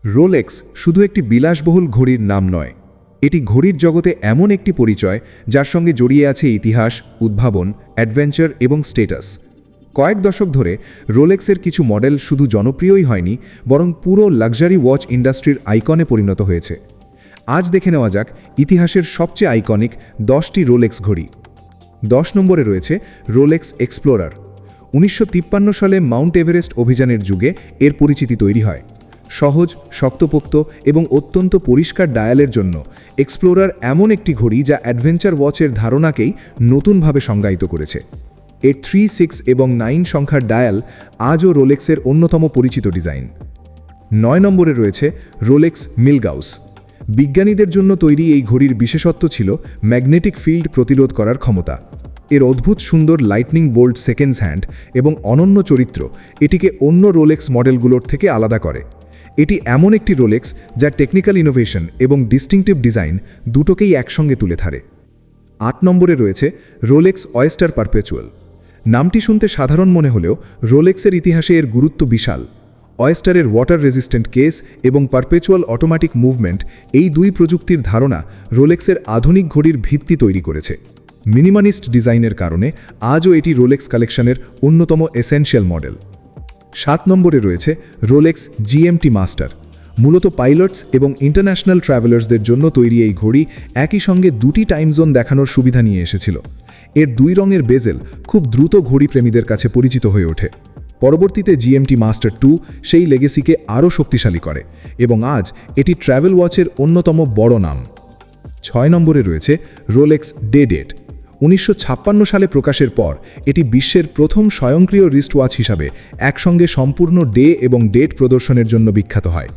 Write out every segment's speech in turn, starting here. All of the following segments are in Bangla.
রোলেক্স শুধু একটি বিলাসবহুল ঘড়ির নাম নয়, এটি ঘড়ির জগতে এমন একটি পরিচয় যার সঙ্গে জড়িয়ে আছে ইতিহাস, উদ্ভাবন, অ্যাডভেঞ্চার এবং স্টেটাস। কয়েক দশক ধরে রোলেক্সের কিছু মডেল শুধু জনপ্রিয়ই হয়নি, বরং পুরো লাক্সারি ওয়াচ ইন্ডাস্ট্রির আইকনে পরিণত হয়েছে। আজ দেখে নেওয়া যাক ইতিহাসের সবচেয়ে আইকনিক 10টি রোলেক্স ঘড়ি। 10 নম্বরে রয়েছে রোলেক্স এক্সপ্লোরার। 1953 সালে মাউন্ট এভারেস্ট অভিযানের যুগে এর পরিচিতি তৈরি হয়। সহজ, শক্তপোক্ত এবং অত্যন্ত পরিষ্কার ডায়ালের জন্য এক্সপ্লোরার এমন একটি ঘড়ি যা অ্যাডভেঞ্চার ওয়াচের ধারণাকেই নতুনভাবে সংজ্ঞায়িত করেছে। এর 3, 6 এবং 9 সংখ্যার ডায়াল আজও রোলেক্সের অন্যতম পরিচিত ডিজাইন। 9 নম্বরে রয়েছে রোলেক্স মিলগাউস। বিজ্ঞানীদের জন্য তৈরি এই ঘড়ির বিশেষত্ব ছিল ম্যাগনেটিক ফিল্ড প্রতিরোধ করার ক্ষমতা। এর অদ্ভুত সুন্দর লাইটনিং বোল্ট সেকেন্ডস হ্যান্ড এবং অনন্য চরিত্র এটিকে অন্য রোলেক্স মডেলগুলোর থেকে আলাদা করে। এটি এমন একটি রোলেক্স যা টেকনিক্যাল ইনোভেশন এবং ডিস্টিংটিভ ডিজাইন দুটোকেই একসঙ্গে তুলে ধরে। 8 নম্বরে রয়েছে রোলেক্স অয়েস্টার পারপেচুয়াল। নামটি শুনতে সাধারণ মনে হলেও রোলেক্সের ইতিহাসে এর গুরুত্ব বিশাল। অয়েস্টারের ওয়াটার রেজিস্ট্যান্ট কেস এবং পারপেচুয়াল অটোমেটিক মুভমেন্ট, এই দুই প্রযুক্তির ধারণা রোলেক্সের আধুনিক ঘড়ির ভিত্তি তৈরি করেছে। মিনিমালিস্ট ডিজাইনের কারণে আজও এটি রোলেক্স কালেকশনের অন্যতম এসেনশিয়াল মডেল। 7 নম্বরে রয়েছে রোলেক্স জিএমটি মাস্টার। মূলত পাইলটস এবং ইন্টারন্যাশনাল ট্রাভেলার্সদের জন্য তৈরি এই ঘড়ি একই সঙ্গে দুটি টাইম জোন দেখানোর সুবিধা নিয়ে এসেছিল। এর 2 রঙের বেজেল খুব দ্রুত ঘড়ি প্রেমীদের কাছে পরিচিত হয়ে ওঠে। পরবর্তীতে জিএমটি মাস্টার 2 সেই লেগেসিকে আরও শক্তিশালী করে এবং আজ এটি ট্র্যাভেল ওয়াচের অন্যতম বড় নাম। 6 নম্বরে রয়েছে রোলেক্স ডে ডেট। 1956 সালে প্রকাশের পর এটি বিশ্বের প্রথম স্বয়ংক্রিয় রিস্ট ওয়াচ হিসাবে একসঙ্গে সম্পূর্ণ ডে এবং ডেট প্রদর্শনের জন্য বিখ্যাত হয়।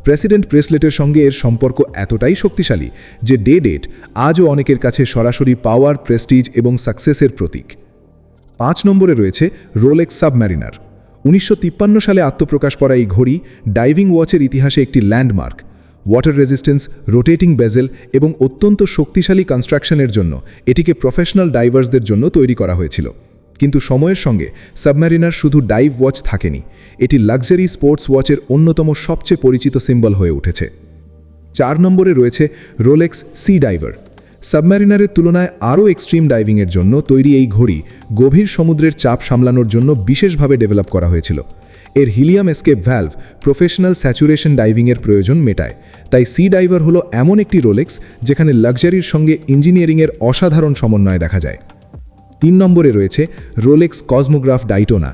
প্রেসিডেন্ট ব্রেসলেটের সঙ্গে এর সম্পর্ক এতটাই শক্তিশালী যে ডে ডেট আজও অনেকের কাছে সরাসরি পাওয়ার, প্রেস্টিজ এবং সাকসেসের প্রতীক। 5 নম্বরে রয়েছে রোলেক্স সাবমেরিনার। 1953 সালে আত্মপ্রকাশ করা এই ঘড়ি ডাইভিং ওয়াচের ইতিহাসে একটি ল্যান্ডমার্ক। ওয়াটার রেজিস্ট্যান্স, রোটেটিং বেজেল এবং অত্যন্ত শক্তিশালী কনস্ট্রাকশনের জন্য এটিকে প্রফেশনাল ডাইভার্সদের জন্য তৈরি করা হয়েছিল। কিন্তু সময়ের সঙ্গে সাবমেরিনার শুধু ডাইভ ওয়াচ থাকেনি, এটি লাক্সারি স্পোর্টস ওয়াচের অন্যতম সবচেয়ে পরিচিত সিম্বল হয়ে উঠেছে। 4 নম্বরে রয়েছে রোলেক্স সি ডাইভার। সাবমেরিনারের তুলনায় আরও এক্সট্রিম ডাইভিংয়ের জন্য তৈরি এই ঘড়ি গভীর সমুদ্রের চাপ সামলানোর জন্য বিশেষভাবে ডেভেলপ করা হয়েছিল। এর helium escape valve professional saturation ডাইভিংয়ের প্রয়োজন মেটায়। তাই সি ডাইভার হলো এমন একটি রোলেক্স যেখানে লাক্সারির সঙ্গে ইঞ্জিনিয়ারিংয়ের অসাধারণ সমন্বয় দেখা যায়। 3 নম্বরে রয়েছে রোলেক্স কসমোগ্রাফ ডাইটোনা।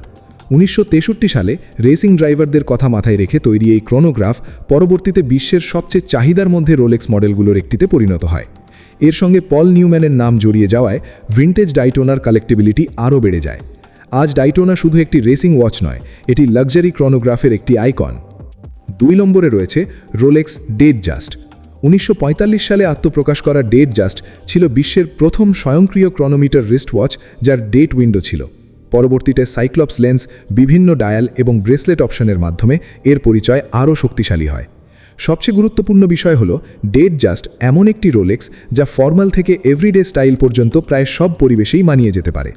1963 সালে রেসিং ড্রাইভারদের কথা মাথায় রেখে তৈরি এই ক্রোনোগ্রাফ পরবর্তীতে বিশ্বের সবচেয়ে চাহিদার মধ্যে রোলেক্স মডেলগুলোর একটিতে পরিণত হয়। এর সঙ্গে পল নিউম্যানের নাম জড়িয়ে যাওয়ায় ভিন্টেজ ডাইটোনার কালেক্টেবিলিটি আরও বেড়ে যায়। আজ ডাইটোনা শুধু একটি রেসিং ওয়াচ নয়, এটি লাক্সারি ক্রোনোগ্রাফের একটি আইকন। 2 নম্বরে রয়েছে রোলেক্স ডেট জাস্ট। 1945 সালে আত্মপ্রকাশ করা ডেট জাস্ট ছিল বিশ্বের প্রথম স্বয়ংক্রিয় ক্রনোমিটার রিস্ট ওয়াচ যার ডেট উইন্ডো ছিল। পরবর্তীতে সাইক্লপস লেন্স, বিভিন্ন ডায়াল এবং ব্রেসলেট অপশনের মাধ্যমে এর পরিচয় আরও শক্তিশালী হয়। সবচেয়ে গুরুত্বপূর্ণ বিষয় হল ডেট জাস্ট এমন একটি রোলেক্স যা ফর্মাল থেকে এভরিডে স্টাইল পর্যন্ত প্রায় সব পরিবেশেই মানিয়ে যেতে পারে।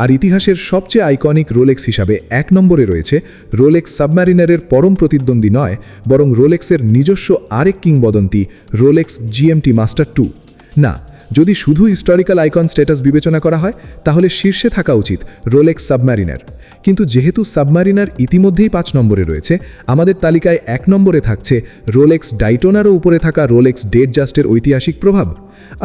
আর ইতিহাসের সবচেয়ে আইকনিক রোলেক্স হিসাবে 1 নম্বরে রয়েছে রোলেক্স সাবমেরিনারের পরম প্রতিদ্বন্দ্বী নয়, বরং রোলেক্সের নিজস্ব আরেক কিংবদন্তি রোলেক্স জিএমটি মাস্টার 2। না, যদি শুধু হিস্টোরিক্যাল আইকন স্ট্যাটাস বিবেচনা করা হয় তাহলে শীর্ষে থাকা উচিত রোলেক্স সাবমেরিনার। কিন্তু যেহেতু সাবমেরিনার ইতিমধ্যেই 5 নম্বরে রয়েছে, আমাদের তালিকায় 1 নম্বরে থাকছে রোলেক্স ডাইটোনারও উপরে থাকা রোলেক্স ডেট জাস্টের ঐতিহাসিক প্রভাব।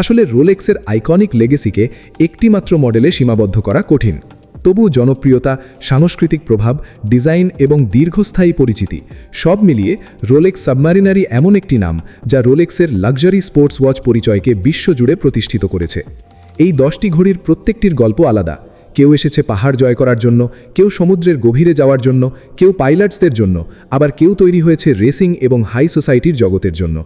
আসলে রোলেক্সের আইকনিক লেগেসিকে একটিমাত্র মডেলে সীমাবদ্ধ করা কঠিন। তবু জনপ্রিয়তা, সাংস্কৃতিক প্রভাব, ডিজাইন এবং দীর্ঘস্থায়ী পরিচিতি সব মিলিয়ে রোলেক্স সাবমেরিনারই এমন একটি নাম যা রোলেক্সের লাক্সারি স্পোর্টস ওয়াচ পরিচয়কে বিশ্বজুড়ে প্রতিষ্ঠিত করেছে। এই 10টি ঘড়ির প্রত্যেকটির গল্প আলাদা। কেউ এসেছে পাহাড় জয় করার জন্য, কেউ সমুদ্রের গভীরে যাওয়ার জন্য, কেউ পাইলটসদের জন্য, আবার কেউ তৈরি হয়েছে রেসিং এবং হাই সোসাইটির জগতের জন্য।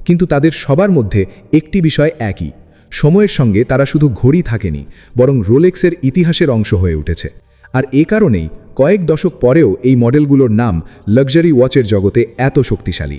কিন্তু তাদের সবার মধ্যে একটি বিষয় একই, সময়ের সঙ্গে তারা শুধু ঘড়ি থাকেনি, বরং রোলেক্সের ইতিহাসের অংশ হয়ে উঠেছে। আর এ কারণেই কয়েক দশক পরেও এই মডেলগুলোর নাম লাক্সারি ওয়াচের জগতে এত শক্তিশালী।